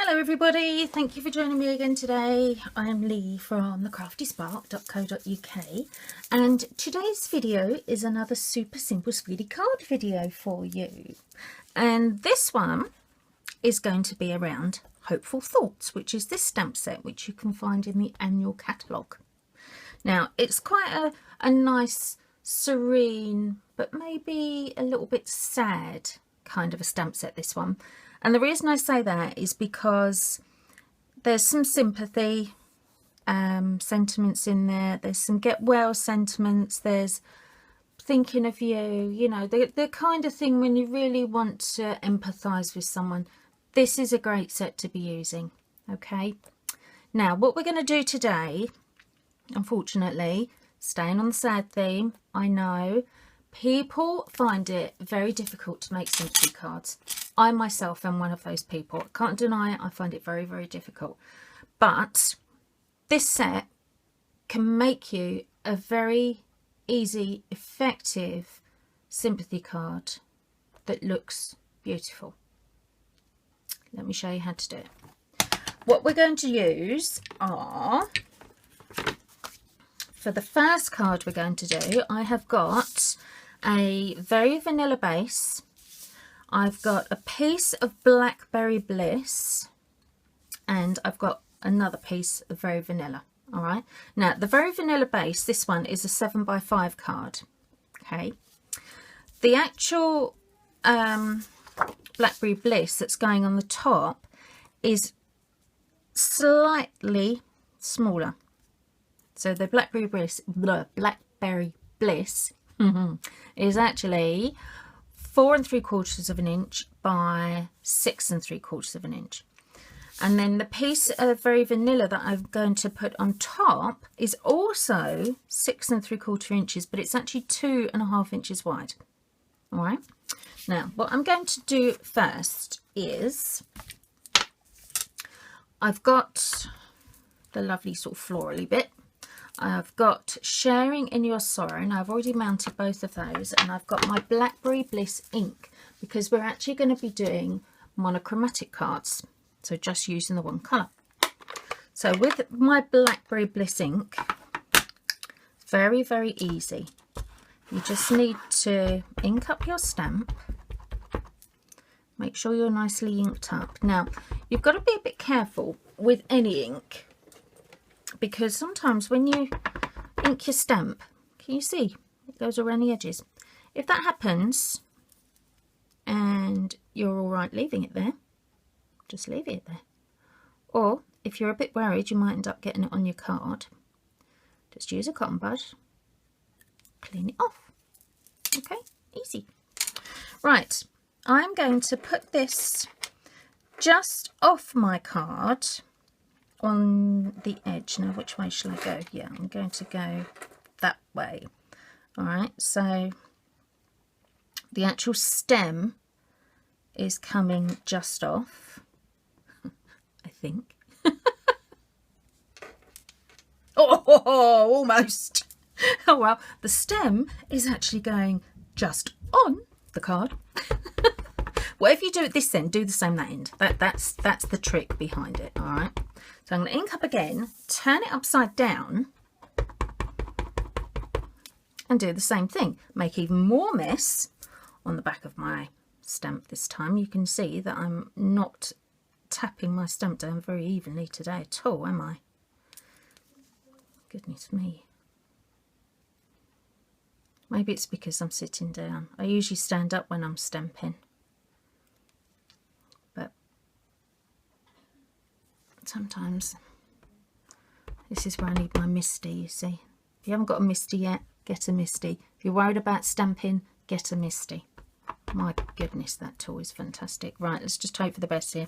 Hello everybody, thank you for joining me again today. I'm Lee from thecraftyspark.co.uk and today's video is another super simple Speedy card video for you. And this one is going to be around Hopeful Thoughts, which is this stamp set which you can find in the annual catalogue. Now it's quite a nice, serene, but maybe a little bit sad kind of a stamp set, this one. And the reason I say that is because there's some sympathy sentiments in there. There's some get well sentiments. There's thinking of you, you know, the kind of thing when you really want to empathise with someone. This is a great set to be using, okay? Now, what we're going to do today, unfortunately, staying on the sad theme, I know, people find it very difficult to make sympathy cards. I myself am one of those people. I can't deny it. I find it very, very difficult. But this set can make you a very easy, effective sympathy card that looks beautiful. Let me show you how to do it. What we're going to use are, for the first card we're going to do, I have got a very vanilla base. I've got a piece of Blackberry Bliss and I've got another piece of Very Vanilla. All right, now the Very Vanilla base, this one is a 7x5 card. Okay, the actual Blackberry Bliss that's going on the top is slightly smaller. So the Blackberry Bliss is actually 4 3/4 of an inch by 6 3/4 of an inch. And then the piece of Very Vanilla that I'm going to put on top is also 6 3/4 inches, but it's actually 2.5 inches wide. All right. Now, what I'm going to do first is I've got the lovely sort of florally bit. I've got Sharing in Your Sorrow, and I've already mounted both of those, and I've got my Blackberry Bliss ink because we're actually going to be doing monochromatic cards, so just using the one colour. So with my Blackberry Bliss ink, very, very easy. You just need to ink up your stamp. Make sure you're nicely inked up. Now, you've got to be a bit careful with any ink, because sometimes when you ink your stamp, can you see it goes around the edges? If that happens and you're all right leaving it there, just leave it there. Or if you're a bit worried you might end up getting it on your card, just use a cotton bud, clean it off. Okay, easy. Right, I'm going to put this just off my card on the edge. Now, which way shall I go? Yeah, I'm going to go that way. All right, so the actual stem is coming just off, I think. Oh, almost. Oh, well, the stem is actually going just on the card. Whatever you do at this end, do the same that end. That's the trick behind it, all right? So I'm going to ink up again, turn it upside down, and do the same thing. Make even more mess on the back of my stamp this time. You can see that I'm not tapping my stamp down very evenly today at all, am I? Goodness me. Maybe it's because I'm sitting down. I usually stand up when I'm stamping. But sometimes this is where I need my Misty, you see. If you haven't got a Misty yet, get a Misty. If you're worried about stamping, get a Misty. My goodness, that tool is fantastic. Right, let's just hope for the best here.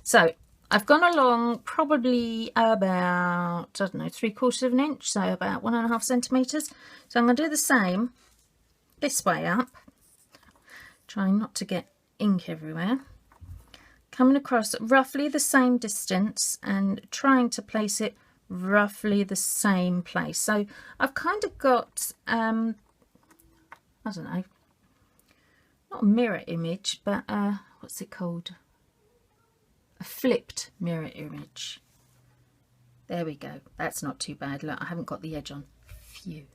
So I've gone along probably about, I don't know, 3/4 of an inch, so about 1.5 centimetres. So I'm going to do the same this way up, trying not to get ink everywhere. Coming across roughly the same distance and trying to place it roughly the same place. So I've kind of got, I don't know, not a mirror image, but what's it called? a flipped mirror image. There we go. That's not too bad. Look, I haven't got the edge on. Phew.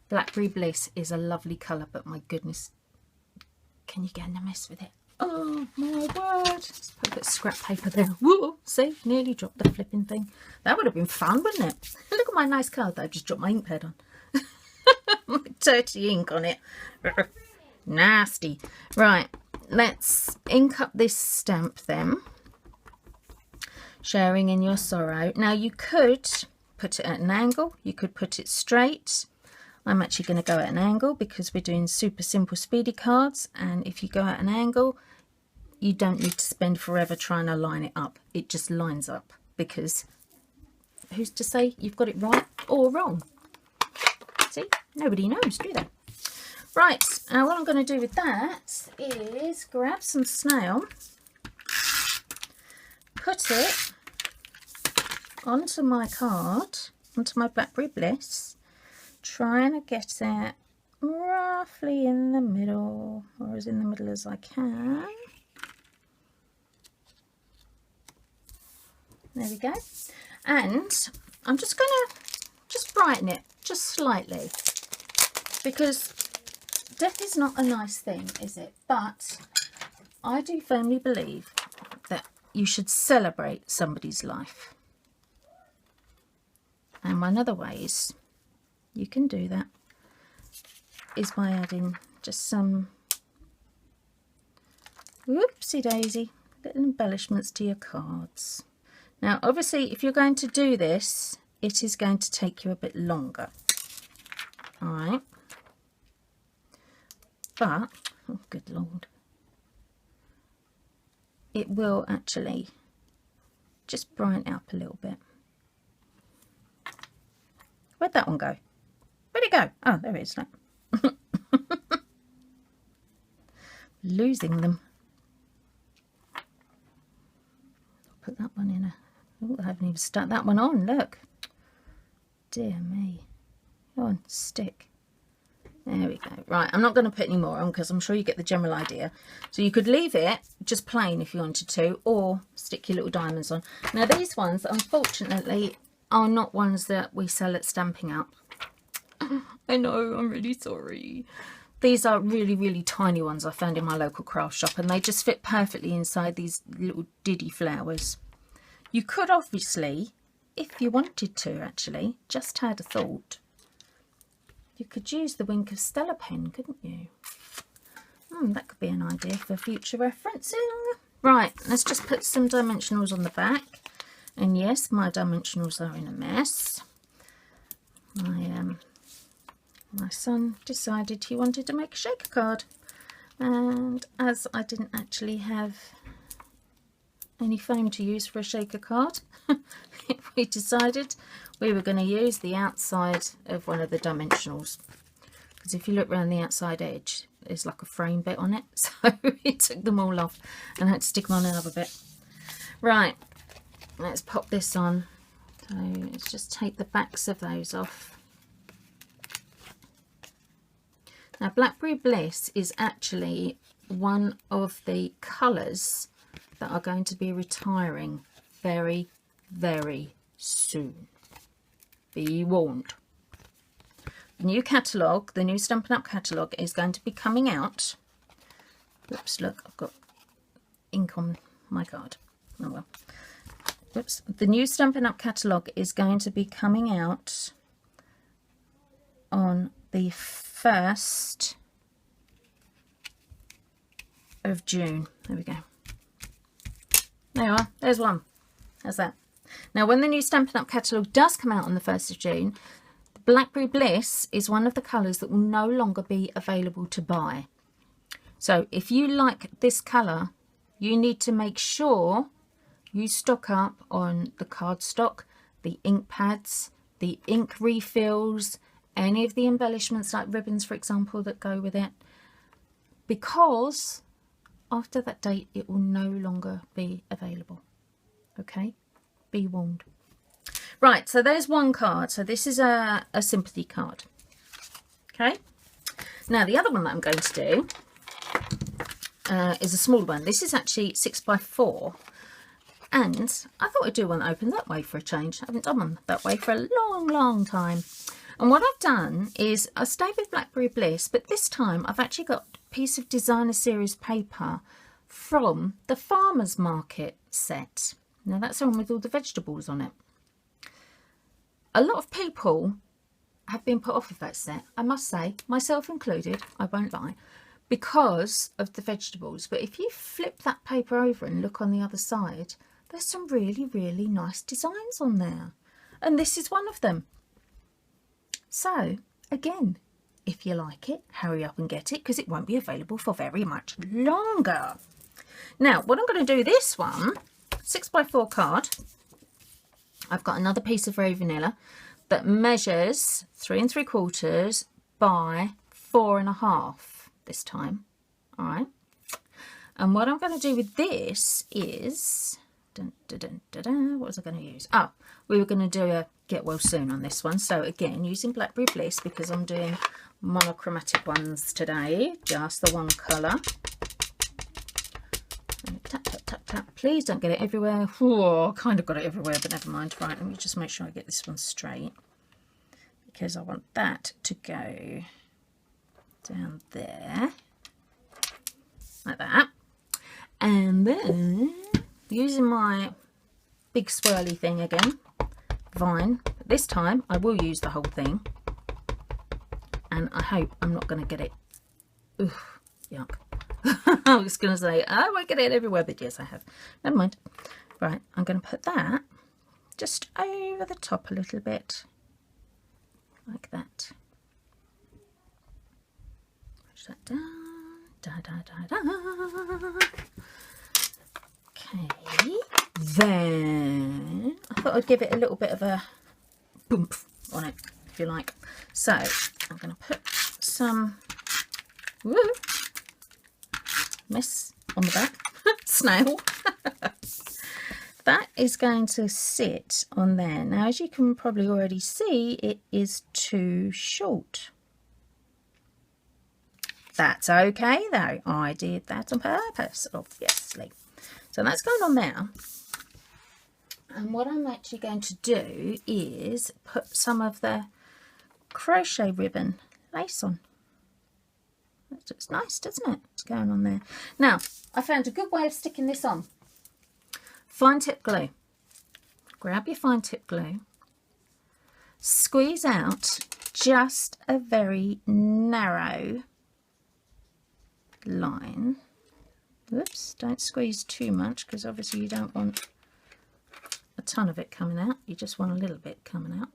Blackberry Bliss is a lovely colour, but my goodness, can you get in a mess with it? Oh my word. Let's put a bit of scrap paper there. Whoa, see, nearly dropped the flipping thing. That would have been fun, wouldn't it? Look at my nice card that I've just dropped my ink pad on. My dirty ink on it. Nasty. Right, let's ink up this stamp then. Sharing in your sorrow. Now you could put it at an angle, you could put it straight. I'm actually going to go at an angle because we're doing super simple speedy cards, and if you go at an angle you don't need to spend forever trying to line it up. It just lines up, because who's to say you've got it right or wrong? See, nobody knows, do they? Right, now what I'm going to do with that is grab some snail, put it onto my card, onto my Blackberry Bliss, trying to get it roughly in the middle, or as in the middle as I can. There we go. And I'm just going to brighten it just slightly, because death is not a nice thing, is it? But I do firmly believe that you should celebrate somebody's life. And one of the ways you can do that is by adding just some whoopsie daisy little embellishments to your cards. Now obviously if you're going to do this, it is going to take you a bit longer. Alright. But, oh good lord, it will actually just brighten it up a little bit. Where'd that one go? Where'd it go? Oh, there it is. Look. Losing them. I'll put that one in a... Oh, I haven't even stuck that one on. Look. Dear me. Go on, stick. There we go. Right, I'm not going to put any more on because I'm sure you get the general idea. So you could leave it just plain if you wanted to, or stick your little diamonds on. Now these ones, unfortunately, are not ones that we sell at Stampin' Up. I know, I'm really sorry. These are really, really tiny ones I found in my local craft shop, and they just fit perfectly inside these little diddy flowers. You could obviously, if you wanted to actually, just had a thought, you could use the Wink of Stella pen, couldn't you? That could be an idea for future referencing. Right, let's just put some dimensionals on the back. And yes, my dimensionals are in a mess. My son decided he wanted to make a shaker card, and as I didn't actually have any foam to use for a shaker card, we decided we were going to use the outside of one of the dimensionals, because if you look around the outside edge there's like a frame bit on it, so we took them all off and had to stick them on another bit. Right, let's pop this on. So let's just take the backs of those off. Now Blackberry Bliss is actually one of the colours that are going to be retiring very, very soon. Be warned. The new catalogue, the new Stampin' Up catalogue, is going to be coming out. Oops, look, I've got ink on my card. Oh well. Oops. The new Stampin' Up catalogue is going to be coming out on the 1st of June. There we go. There you are. There's one. How's that? Now, when the new Stampin' Up catalogue does come out on the 1st of June, the Blackberry Bliss is one of the colours that will no longer be available to buy. So if you like this colour, you need to make sure you stock up on the cardstock, the ink pads, the ink refills, any of the embellishments like ribbons, for example, that go with it, because after that date it will no longer be available. Okay, be warned. Right, so there's one card. So this is a sympathy card. Okay, now the other one that I'm going to do is a small one. This is actually 6x4, And I thought I'd do one that opened that way for a change. I haven't done one that way for a long time. And what I've done is I stayed with Blackberry Bliss, but this time I've actually got a piece of designer series paper from the Farmer's Market set. Now that's the one with all the vegetables on it. A lot of people have been put off of that set, I must say, myself included, I won't lie, because of the vegetables. But if you flip that paper over and look on the other side, there's some really nice designs on there. And this is one of them. So, again, if you like it, hurry up and get it, because it won't be available for very much longer. Now, what I'm going to do this one, 6x4 card. I've got another piece of Very Vanilla that measures 3 3/4 by 4.5 this time. All right. And what I'm going to do with this is, what was I going to use? Oh, we were going to do a get well soon on this one. So again, using Blackberry Bliss, because I'm doing monochromatic ones today, just the one colour. Tap, tap, tap, tap. Please don't get it everywhere. Oh, I kind of got it everywhere, but never mind. Right, let me just make sure I get this one straight, because I want that to go down there, like that. And then, using my big swirly thing again, Vine, but this time I will use the whole thing. And I hope I'm not going to get it. Oof, yuck. I was going to say, I won't get it everywhere, but yes, I have. Never mind. Right, I'm going to put that just over the top a little bit, like that. Push that down. Da, da, da, da. Okay. Then I thought I'd give it a little bit of a boomph on it, if you like. So I'm going to put some mess on the back. Snail. That is going to sit on there. Now, as you can probably already see, it is too short. That's okay though. I did that on purpose, obviously. So that's going on there. And what I'm actually going to do is put some of the crochet ribbon lace on. It's nice, doesn't it? It's going on there. Now, I found a good way of sticking this on. Fine tip glue. Grab your fine tip glue. Squeeze out just a very narrow line. Whoops, don't squeeze too much, because obviously you don't want a ton of it coming out. You just want a little bit coming out.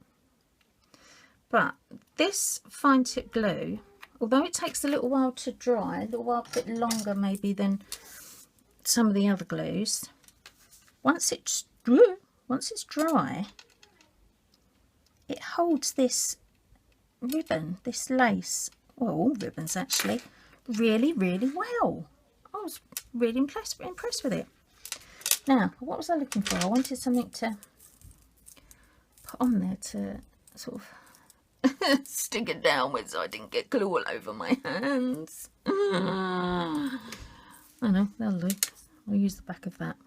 But this fine tip glue, although it takes a little while to dry, a little bit longer maybe than some of the other glues, once it's dry, it holds this ribbon, this lace, well, all ribbons actually, really well. I was really impressed with it. Now, what was I looking for? I wanted something to put on there to sort of stick it down with, so I didn't get glue all over my hands. I know, that'll do. I'll use the back of that.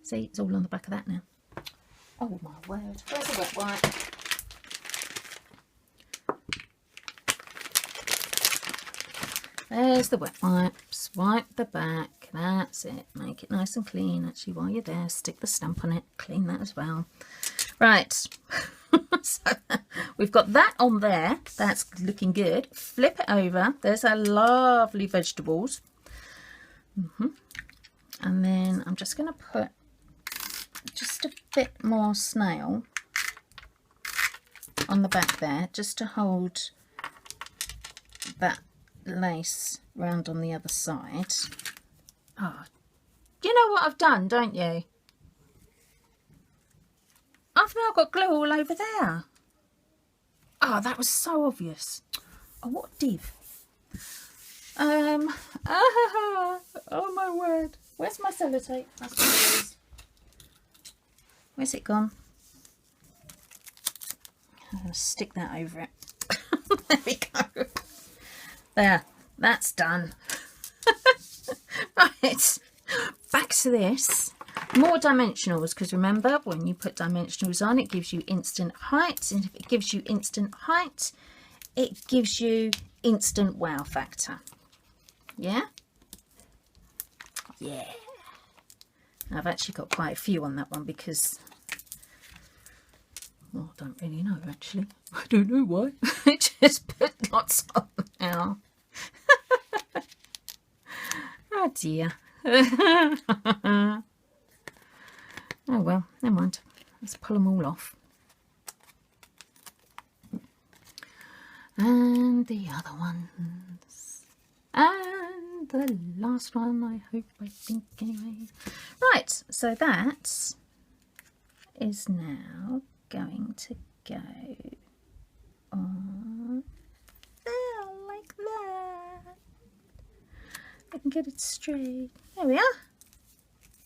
See, it's all on the back of that now. Oh my word, where's the wet wipe? There's the wet wipes. Wipe the back. That's it. Make it nice and clean. Actually, while you're there, stick the stamp on it. Clean that as well. Right. So we've got that on there. That's looking good. Flip it over. There's our lovely vegetables. And then I'm just going to put just a bit more snail on the back there, just to hold that lace round on the other side. Oh, you know what I've done, don't you? I've now got glue all over there. Oh, that was so obvious. Oh, what a div. Oh my word. Where's my sellotape? That's what it is. Where's it gone? I'm going to stick that over it. There we go. There, that's done. Right, back to this. More dimensionals, because remember, when you put dimensionals on, it gives you instant height. And if it gives you instant height, it gives you instant wow factor. Yeah? Yeah. I've actually got quite a few on that one because, well, I don't really know actually. I don't know why. I just put lots on now. Oh dear. Oh well, never mind. Let's pull them all off. And the other ones. And the last one, I think anyway. Right, so that is now going to go on there, like that. I can get it straight. There we are.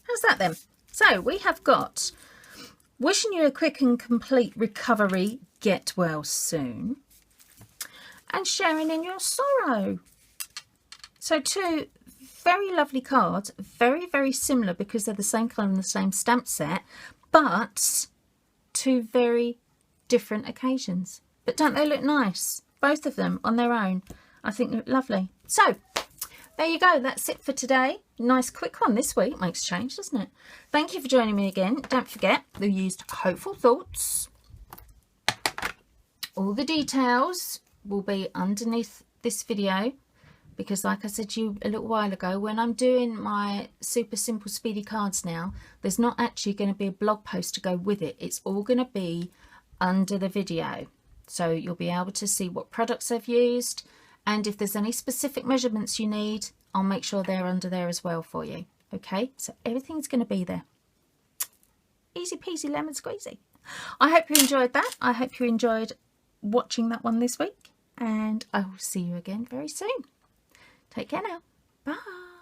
How's that then? So we have got wishing you a quick and complete recovery, get well soon, and sharing in your sorrow. So two very lovely cards, very, very similar because they're the same colour and the same stamp set, but two very different occasions. But don't they look nice? Both of them on their own. I think they look lovely. So there you go. That's it for today. Nice quick one this week. Makes a change, doesn't it? Thank you for joining me again. Don't forget, we used Hopeful Thoughts. All the details will be underneath this video because, like I said to you a little while ago, when I'm doing my super simple speedy cards now, there's not actually going to be a blog post to go with it. It's all going to be under the video. So you'll be able to see what products I've used, and if there's any specific measurements you need, I'll make sure they're under there as well for you. Okay, so everything's going to be there. Easy peasy lemon squeezy. I hope you enjoyed that. I hope you enjoyed watching that one this week, and I will see you again very soon. Take care now. Bye.